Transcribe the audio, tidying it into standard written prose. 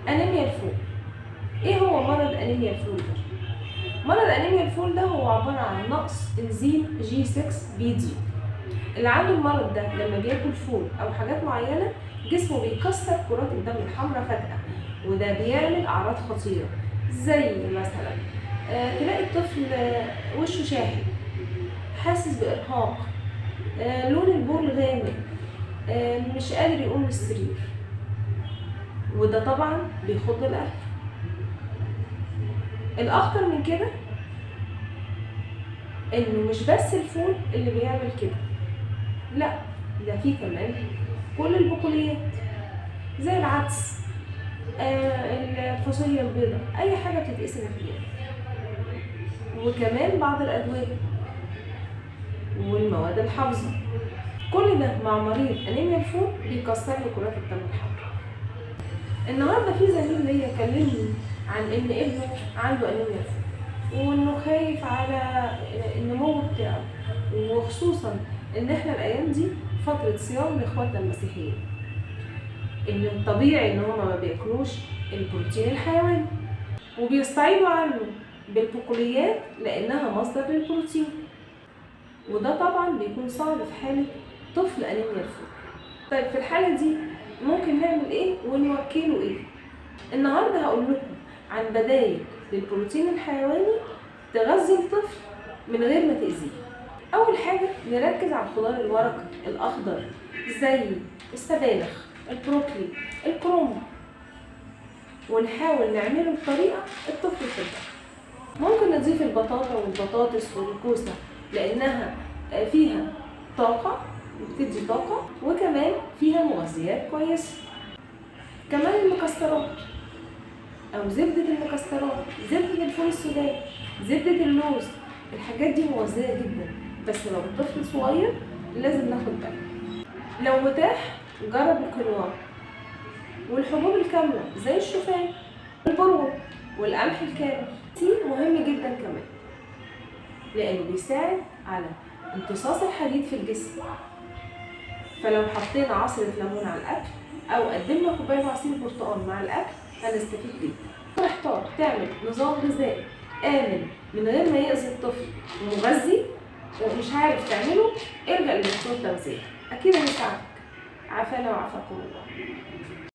أنيميا الفول. إيه هو مرض أنيميا الفول ده؟ مرض أنيميا الفول ده هو عبارة عن نقص إنزيم G6PD. اللي عنده المرض ده لما بياكل فول أو حاجات معينة جسمه بيكسر كرات الدم الحمراء فجأة، وده بيعمل أعراض خطيرة زي مثلا تلاقي الطفل وشه شاحب، حاسس بإرهاق، لون البول غامق، مش قادر يقوم من السرير، وده طبعا بيخض الأهل. الأخطر من كده إنه مش بس الفول اللي بيعمل كده، لا ده فيه كمان كل البقوليات زي العدس، الفاصوليا البيضاء، أي حاجة بتتقسم فيها، وكمان بعض الأدوية والمواد الحافظة. كل ده مع مريض أنيميا الفول بيكسر له كرات الدم الحمراء. النهارده في زميل ليا كلمني عن إن ابنه عنده أنيميا الفول، وإنه خايف على النمو بتاعه، وخصوصا إن إحنا الأيام دي فترة صيام لإخواتنا المسيحيين، إن الطبيعي إن هما ما بياكلوش البروتين الحيواني، وبيستعينوا عنه بالبقوليات لأنها مصدر للبروتين، وده طبعا بيكون صعب في حالة طفل أنيميا الفول. طيب في الحالة دي ممكن نعمل إيه ونوكله إيه؟ النهارده هقول لكم عن بدايل للبروتين الحيواني تغذي الطفل من غير ما تأذيه. أول حاجة نركز على الخضار الورقي الأخضر زي السبانخ، البروكلي، الكرنب، ونحاول نعمله بطريقة الطفل يحبها. ممكن نضيف البطاطا والبطاطس والكوسة لأنها فيها طاقة، بتدي طاقة، وكمان فيها مغذيات كويسة. كمان المكسرات أو زبدة المكسرات، زبدة الفول السوداني، زبدة اللوز، الحاجات دي مغذية جدا، بس لو الطفل صغير لازم ناخد بالنا. لو متاح جرب الكينوا والحبوب الكاملة زي الشوفان والبرغل والقمح الكامل. مهم جدا كمان لأنه بيساعد على امتصاص الحديد في الجسم، فلو حطينا عصرة ليمون على الأكل أو قدمنا كوباية عصير برتقال مع الأكل هنستفيد جدا. محتار تعمل نظام غذائي آمن من غير ما يأذي الطفل ومغذي ومش عارف تعمله، ارجع لدكتور تغذية أكيد هيساعدك. عافانا وعافاكم الله.